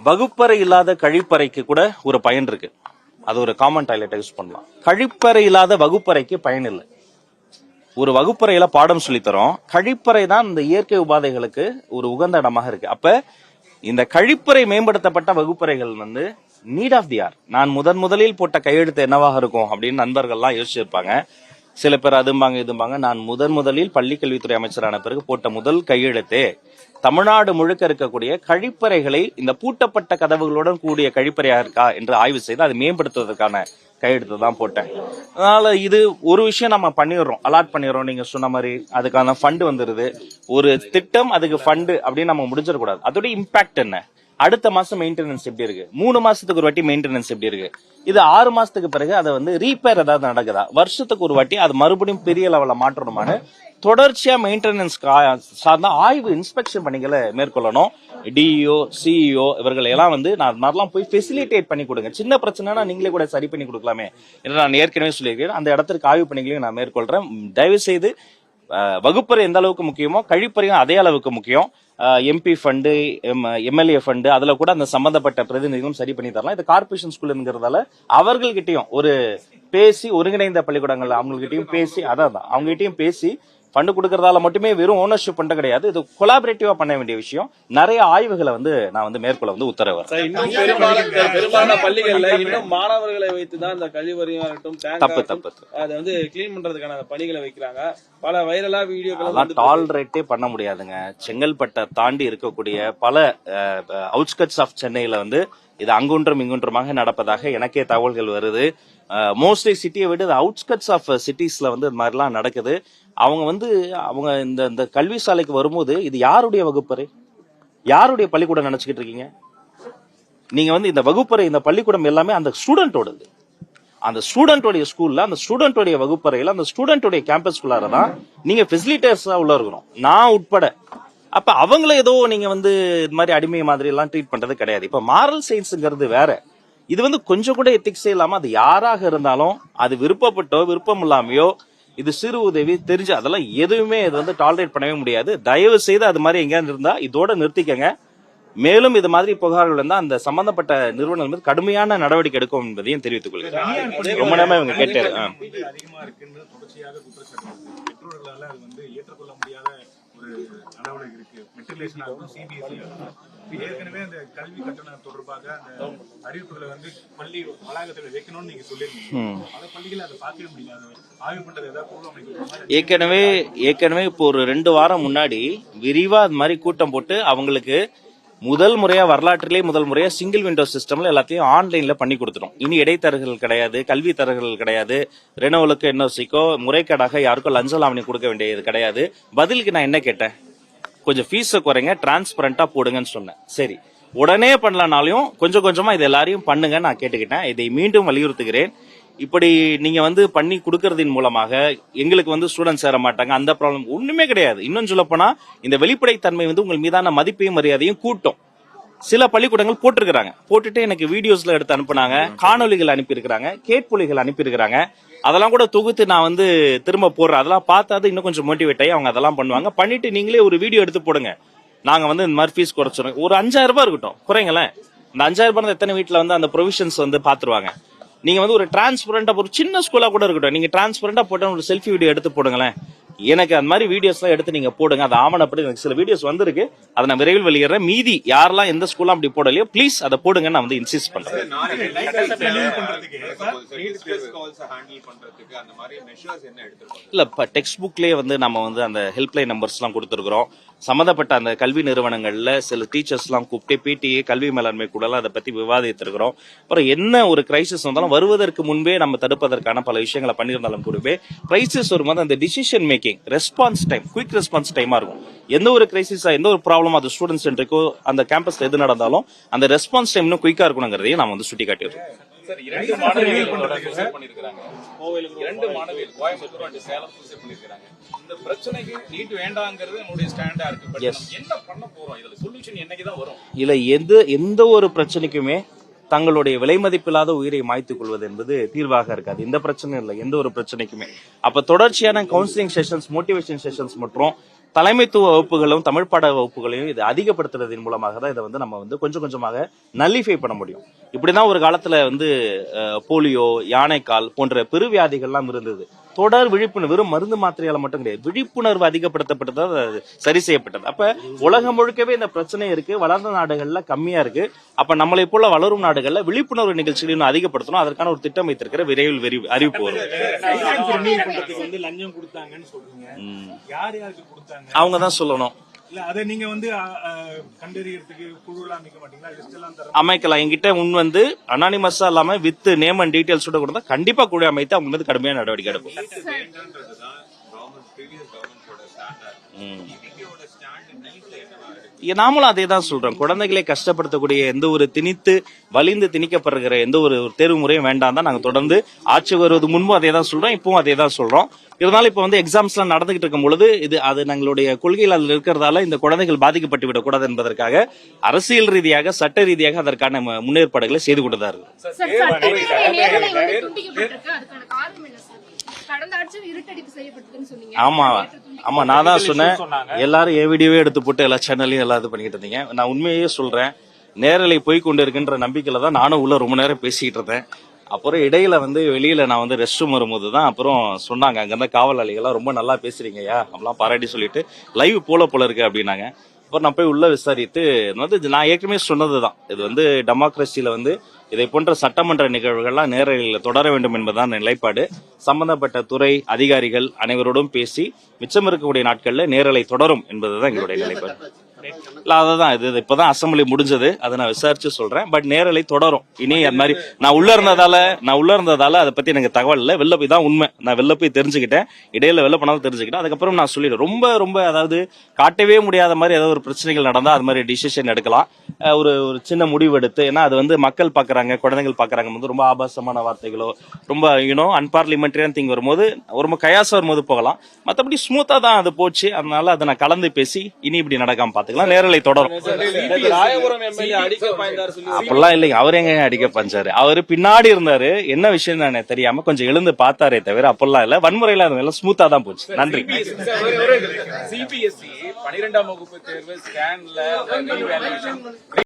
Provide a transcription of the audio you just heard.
வகுப்பறை இல்லாத கழிப்பறைக்கு கூட ஒரு பயன் இருக்கு. அது ஒரு காமன் டாய்லெட் யூஸ் பண்ணலாம். கழிப்பறை இல்லாத வகுப்பறைக்கு பயன் இல்லை. ஒரு வகுப்பறையில பாடம் சொல்லித்தரோம். கழிப்பறை தான் இந்த இயற்கை உபாதைகளுக்கு ஒரு உகந்த இடமாக இருக்கு. அப்ப இந்த கழிப்பறை மேம்படுத்தப்பட்ட வகுப்பறைகள் வந்து நீட் ஆஃப் தி ஆர். நான் முதலில் போட்ட கையெழுத்து என்னவாக இருக்கும் அப்படின்னு நண்பர்கள்லாம் யோசிச்சிருப்பாங்க. சில பேர் அதும்பாங்க இதும்பாங்க. நான் முதலில் பள்ளிக்கல்வித்துறை அமைச்சரான பிறகு போட்ட முதல் கையெழுத்தே தமிழ்நாடு முழுக்க இருக்கக்கூடிய கழிப்பறைகளை இந்த பூட்டப்பட்ட கதவுகளுடன் கூடிய கழிப்பறையா இருக்கா என்று ஆய்வு செய்து அதை மேம்படுத்துவதற்கான கையெழுத்து தான் போட்டேன். அதனால இது ஒரு விஷயம் நம்ம பண்ணிடுறோம், அலாட் பண்ணிடுறோம். நீங்க சொன்ன மாதிரி அதுக்கான ஃபண்டு வந்துருது. ஒரு திட்டம், அதுக்கு ஃபண்டு அப்படின்னு நம்ம முடிஞ்சிடக்கூடாது. அதோட இம்பாக்ட் என்ன, அடுத்த மாசம் மெயின்டெனன்ஸ் எப்படி இருக்கு, 3 மாசத்துக்கு ஒரு வாட்டி மெயின்டெனன்ஸ் எப்படி இருக்கு, இது 6 மாசத்துக்கு பிறகு அதை வந்து ரீபேர் ஏதாவது நடக்குதா, வருஷத்துக்கு ஒரு வாட்டி அது மறுபடியும் பெரிய லெவல்ல மாற்றணுமான்னு தொடர்ச்சியா மெயின்டெனன்ஸ் சார்ந்த ஆய்வு இன்ஸ்பெக்ஷன் பணிகளை மேற்கொள்ளணும். டிஇஓ, சிஇஓ இவர்கள் எல்லாம் வந்து நான் போய் ஃபெசிலிட்டேட் பண்ணி கொடுங்க. சின்ன பிரச்சனைனா நீங்களே கூட சரி பண்ணி கொடுக்கலாமே என்று நான் ஏற்கனவே சொல்லியிருக்கேன். அந்த இடத்திற்கு ஆய்வு பணிகளையும் நான் மேற்கொள்றேன். தயவு செய்து வகுப்பறை எந்த அளவுக்கு முக்கியமோ கழிப்பறையும் அதே அளவுக்கு முக்கியம். எம்பி ஃபண்டு, எம்எல்ஏ ஃபண்டு, அதுல கூட அந்த சம்பந்தப்பட்ட பிரதிநிதிகளும் சரி பண்ணி தரலாம். இது கார்பரேஷன் ஸ்கூல்ங்கிறதால அவர்கள்கிட்டயும் ஒரு பேசி, ஒருங்கிணைந்த பள்ளிக்கூடங்கள் அவங்ககிட்டயும் பேசி, அதான் அவங்ககிட்டயும் பேசி ஃபண்டு கொடுக்கறதால மட்டுமே வெறும் ஓனர்ஷிப் பண்ண கிடையாது. இது கொலாபரேட்டிவா பண்ண வேண்டிய விஷயம். நிறைய ஆய்வுகளை வந்து நான் வந்து மேற்கொள்ள வந்து உத்தரவு. இன்னும் பெரும்பாலான பள்ளிகள்ல இன்னும் மாணவர்களை வைத்துதான் இந்த கழிவறையா இருக்கட்டும், தப்பு அதை வந்து கிளீன் பண்றதுக்கான பணிகளை வைக்கிறாங்க. பல வைரலா வீடியோக்கள் டாலரேட்டே பண்ண முடியாதுங்க. செங்கல்பட்டை தாண்டி இருக்கக்கூடிய பல அவுட்ஸ்கட்ஸ் ஆஃப் சென்னையில வந்து இது அங்குன்றும் இங்குன்றமாக நடப்பதாக எனக்கே தகவல்கள் வருது. மோஸ்ட்லி சிட்டியை விட அவுட்ஸ்கட்ஸ் ஆஃப் சிட்டிஸ்ல வந்து இது மாதிரிலாம் நடக்குது. அவங்க இந்த கல்வி சாலைக்கு வரும்போது இது யாருடைய வகுப்பறை, யாருடைய பள்ளிக்கூடம் நினைச்சுக்கிட்டு இருக்கீங்க நீங்க? வந்து இந்த வகுப்பறை, இந்த பள்ளிக்கூடம் எல்லாமே அந்த ஸ்டூடெண்டோடது. அந்த ஸ்டூடெண்டோடைய ஸ்கூல்ல, அந்த ஸ்டூடெண்டோடைய வகுப்பறையில, அந்த ஸ்டூடெண்டோடைய கேம்பஸ்குள்ளார தான் நீங்க ஃபெசிலிட்டேட்டர்ஸா உள்ள இருக்கணும், நான் உட்பட. அப்ப அவங்கள ஏதோ நீங்க வந்து இது மாதிரி அடிமை மாதிரி எல்லாம் ட்ரீட் பண்றது கிடையாது. இப்ப மாரல் சயின்ஸ்ங்கிறது வேற. இது வந்து கொஞ்சம் கூட எத்திக்ஸே இல்லாம, அது யாராக இருந்தாலும் அது விருப்பப்பட்டோ விருப்பம் இல்லாமையோ, இது சிறு உதவி தெரிஞ்சு அதெல்லாம் எதுவுமே இது வந்து டாலரேட் பண்ணவே முடியாது. தயவு செய்து அது மாதிரி எங்கேயாவது இருந்தா இதோட நிறுத்திக்கங்க. மேலும் இது மாதிரி புகார்கள் இருந்தா அந்த சம்பந்தப்பட்ட நிறுவனங்கள் மீது கடுமையான நடவடிக்கை எடுக்கும் என்பதையும் தெரிவித்துக் கொள்கிறேன். ரொம்ப நேரமா இவங்க கேட்டாரு. ஏற்கனவே அந்த கல்வி கட்டணம் தொடர்பாக அந்த அறிவிப்புகளை வந்து பள்ளி வளாகத்தில் வைக்கணும்னு நீங்க சொல்லிருக்கீங்க. பல பள்ளிகள் அதை பார்க்கவே முடியாது. ஆய்வு பண்றது ஏதாவது ஏற்கனவே இப்போ ஒரு 2 வாரம் முன்னாடி விரிவா அது மாதிரி கூட்டம் போட்டு அவங்களுக்கு வரலாற்றிலே முதல் முறையா சிங்கிள் விண்டோ சிஸ்டம்ல எல்லாத்தையும் ஆன்லைன்ல பண்ணி கொடுத்துட்டோம். இனி இடைத்தரகர்கள் கிடையாது, கல்வி தரகர்கள் கிடையாது, ரெனோவலுக்கு என்ஓசிக்கோ முறைகேடாக யாருக்கோ லஞ்ச லாவணி கொடுக்க வேண்டியது கிடையாது. பதிலுக்கு நான் என்ன கேட்டேன், கொஞ்சம் ஃபீஸை குறைங்க, டிரான்ஸ்பரண்டா போடுங்கன்னு சொன்னேன். சரி, உடனே பண்ணலனாலையும் கொஞ்சம் கொஞ்சமா இது எல்லாரையும் பண்ணுங்க நான் கேட்டுக்கிட்டேன். இதை மீண்டும் வலியுறுத்துகிறேன். இப்படி நீங்க வந்து பண்ணி கொடுக்கறதின் மூலமாக எங்களுக்கு வந்து ஸ்டூடெண்ட் சேர மாட்டாங்க, அந்த ப்ராப்ளம் ஒண்ணுமே கிடையாது. இன்னும் சொல்ல போனா இந்த வெளிப்படைத்தன்மை வந்து உங்கள் மீதான மதிப்பையும் மரியாதையும் கூட்டும். சில பள்ளிக்கூடங்கள் போட்டுட்டு எனக்கு வீடியோஸ்ல எடுத்து அனுப்புனாங்க, காணொலிகள் அனுப்பியிருக்கிறாங்க, கேட்பொலிகள் அனுப்பியிருக்கிறாங்க. அதெல்லாம் கூட தொகுத்து நான் வந்து திரும்ப போடுறேன். அதெல்லாம் பார்த்தாது இன்னும் கொஞ்சம் மோட்டிவேட் ஆகி அவங்க அதெல்லாம் பண்ணுவாங்க. பண்ணிட்டு நீங்களே ஒரு வீடியோ எடுத்து போடுங்க, நாங்க வந்து இந்த மாதிரி ஃபீஸ் குறைச்சிடும், ஒரு 5000 ரூபாய் இருக்கட்டும், குறைங்களேன். இந்த 5000 ரூபாய் எத்தனை வீட்டுல வந்து அந்த ப்ரொவிஷன்ஸ் வந்து பாத்துருவாங்க. நீங்க வந்து ஒரு டிரான்ஸ்பரண்டா, ஒரு சின்ன ஸ்கூலா கூட இருக்கட்டும், நீங்க டிரான்ஸ்பரண்டா போட்டு ஒரு செல்ஃபி வீடியோ எடுத்து போடுங்களேன். எனக்கு அந்த மாதிரி வீடியோஸ் எல்லாம் எடுத்து நீங்க போடுங்க. அது ஆவணப்படி எனக்கு சில வீடியோஸ் வந்திருக்கு, அதை நான் விரைவில் வெளியிடுறேன். மீதி யாரெல்லாம் எந்த ஸ்கூல்லாம் அப்படி போடலையோ ப்ளீஸ் அதை போடுங்க, நான் வந்து இன்சிஸ்ட் பண்றேன். இல்ல, டெக்ஸ்ட் புக்லயே வந்து நம்ம வந்து அந்த ஹெல்ப்லைன் நம்பர்ஸ் எல்லாம் கொடுத்துருக்கோம். சம்பந்தப்பட்ட அந்த கல்வி நிறுவனங்கள்ல சில டீச்சர்ஸ் எல்லாம் கூப்பிட்டு பிடிஏ கல்வி மேலாண்மை கூட அதை பத்தி விவாதித்திருக்கிறோம். அப்புறம் என்ன ஒரு கிரைசிஸ் வந்தாலும் வருவதற்கு முன்பே நம்ம தடுப்பதற்கான பல விஷயங்களை பண்ணியிருந்தாலும் கூடவே கிரைசிஸ் வரும்போது அந்த decision making, response time, quick response டைமா இருக்கும். எந்த ஒரு கிரைசிஸா, எந்த ஒரு ப்ராப்ளம் அது ஸ்டூடெண்ட் சென்ட்ரிக்கோ அந்த கேம்பஸ்ல எது நடந்தாலும் அந்த ரெஸ்பான்ஸ் டைம் இன்னும் குயிக்கா இருக்கணுங்கிறதையும் நம்ம வந்து சுட்டி காட்டிடுறோம். 2 மாணவிகள் பண்ணிருக்காங்க, கோவிலுக்கு 2 மாணவிகள் கோயம்புத்தூர் அண்ட் சேலம் சூசைட் பண்ணிருக்காங்க. இந்த பிரச்சனைக்கு நீட் வேண்டாங்கிறது நம்மளுடைய ஸ்டாண்டா இருக்கு. பட் என்ன பண்ண போறோம், இதுல சொல்யூஷன் என்னைக்கு தான் வரும்? இல்ல, எந்த ஒரு பிரச்சனைக்குமே தங்களுடைய விலை மதிப்பில்லாத உயிரை மாய்த்துக் கொள்வது என்பது தீர்வாக இருக்காது. இந்த பிரச்சனை இல்லை, எந்த ஒரு பிரச்சனைக்குமே. அப்ப தொடர்ச்சியான கவுன்சிலிங் செஷன்ஸ், மோட்டிவேஷன் செஷன்ஸ் மற்றும் தலைமைத்துவ வகுப்புகளும் தமிழ் பாட வகுப்புகளையும் இது அதிகப்படுத்துறதன் மூலமாக தான் இதை வந்து நம்ம வந்து கொஞ்சம் கொஞ்சமாக நல்லிஃபை பண்ண முடியும். இப்படிதான் ஒரு காலத்துல வந்து போலியோ, யானைக்கால் போன்ற பெருவியாதிகள்லாம் இருந்தது. தொடர் விழிப்புணர்வு, வெறும் மருந்து மாத்திரையால மட்டும் கிடையாது, விழிப்புணர்வு அதிகப்படுத்தப்பட்டது, அது சரி செய்யப்பட்டது. அப்ப உலகம் முழுக்கவே இந்த பிரச்சனை இருக்கு, வளர்ந்த நாடுகள்ல கம்மியா இருக்கு. அப்ப நம்மளை போல வளரும் நாடுகள்ல விழிப்புணர்வு நிகழ்ச்சிகளை இன்னும் அதிகப்படுத்தணும். அதற்கான ஒரு திட்டம் வைத்திருக்கிற விரைவில் அறிவிப்பு வரும். வந்து லஞ்சம் கொடுத்தாங்கன்னு சொல்றீங்க, யார் யாருக்கு கொடுத்தாங்க அவங்க தான் சொல்லணும். இல்ல அதை நீங்க வந்து கண்டறியறதுக்கு குழுலாம் அமைக்க மாட்டீங்களா? லிஸ்ட் எல்லாம் தர அமைக்கலாம். என்கிட்ட முன் வந்து அனானிமஸா இல்லாம வித் நேம் அண்ட் டீடைல்ஸ் கொடுத்தா கண்டிப்பா குழு அமைத்து அவங்க மீது கடுமையான நடவடிக்கை எடுப்போம். நாமளும் அதே தான் சொல்றோம். குழந்தைகளை கஷ்டப்படுத்தக்கூடிய எந்த ஒரு வலிந்து திணிக்கப்படுகிற எந்த ஒரு தேர்வு முறையும் வேண்டாம் தான் நாங்க தொடர்ந்து ஆட்சி வருவது முன்பும் அதே தான் சொல்றோம், இப்பவும் அதே தான் சொல்றோம். இருந்தாலும் இப்ப வந்து எக்ஸாம்ஸ் எல்லாம் நடந்துகிட்டு இருக்கும் பொழுது அது எங்களுடைய கொள்கையில் அதில் இருக்கிறதால இந்த குழந்தைகள் பாதிக்கப்பட்டு விடக்கூடாது என்பதற்காக அரசியல் ரீதியாக சட்ட ரீதியாக அதற்கான முன்னேற்பாடுகளை செய்து கொண்டுதான் இருக்கு. ஆமா ஆமா, நான் தான் சொன்னேன். எல்லாரும் என் வீடியோவே எடுத்து போட்டு எல்லா சேனல்லையும் எல்லாம் இது பண்ணிட்டு இருந்தீங்க. நான் உண்மையே சொல்றேன், நேரலை போய் கொண்டு இருக்கின்ற நம்பிக்கையில தான் நானும் உள்ள ரொம்ப நேரம் பேசிக்கிட்டு இருந்தேன். அப்புறம் இடையில வந்து வெளியில நான் வந்து ரெஸ்ட் ரூம் வரும்போது தான் அப்புறம் சொன்னாங்க, அங்க இருந்த காவலாளிகள்லாம் ரொம்ப நல்லா பேசுறீங்கய்யா அப்படிலாம் பாராட்டி சொல்லிட்டு லைவ் போல இருக்கு அப்படின்னாங்க. அப்புறம் நான் போய் உள்ள விசாரித்து நான் ஏற்கனவே சொன்னதுதான், இது வந்து டெமோக்ரஸியில வந்து இதை போன்ற சட்டமன்ற நிகழ்வுகள்லாம் நேரலையில் தொடர வேண்டும் என்பதுதான் நிலைப்பாடு. சம்பந்தப்பட்ட துறை அதிகாரிகள் அனைவரோடும் பேசி மிச்சம் இருக்கக்கூடிய நாட்கள்ல நேரலை தொடரும் என்பதுதான் எங்களுடைய நிலைப்பாடு. இல்ல அதான் இது இப்பதான் அசம்பிளி முடிஞ்சது, அதை நான் விசாரிச்சு சொல்றேன். பட் நேரலை தொடரும். இனி அது மாதிரி நான் உள்ள இருந்ததால அதை பத்தி எனக்கு தகவல் இல்லை. வெளில போய் தான் உண்மை, நான் வெளில போய் தெரிஞ்சுக்கிட்டேன், இடையில வெளில போனாலும் தெரிஞ்சுக்கிட்டேன். அதுக்கப்புறம் நான் சொல்லிடுறேன். ரொம்ப அதாவது காட்டவே முடியாத மாதிரி ஏதாவது ஒரு பிரச்சனைகள் நடந்தா அது மாதிரி டிசிஷன் எடுக்கலாம். ஒரு சின்ன முடிவு எடுத்து, ஏன்னா அது வந்து மக்கள் பாக்குறாங்க, குழந்தைகள் பாக்குறாங்க வந்து ரொம்ப ஆபாசமான வார்த்தைகளோ ரொம்ப அன்பார்லிமெண்டரியான திங் வரும்போது ரொம்ப கயாசம் வரும்போது போகலாம். மற்றபடி ஸ்மூத்தா தான் அது போச்சு. அதனால அதை நான் கலந்து பேசி இனி இப்படி நடக்காம பாத்துக்கலாம். நேரலை தொடரும். அப்படிலாம் இல்லைங்க, அவர் எங்க அடிக்க பஞ்சாரு, அவரு பின்னாடி இருந்தாரு. என்ன விஷயம் நான் தெரியாம கொஞ்சம் எழுந்து பார்த்தாரே தவிர அப்படிலாம் இல்ல, வன்முறையில இருந்தாலும் ஸ்மூத்தா தான் போச்சு. நன்றி. சிபிஎஸ்இ 12ஆம் வகுப்பு தேர்வு ஸ்கேன்ல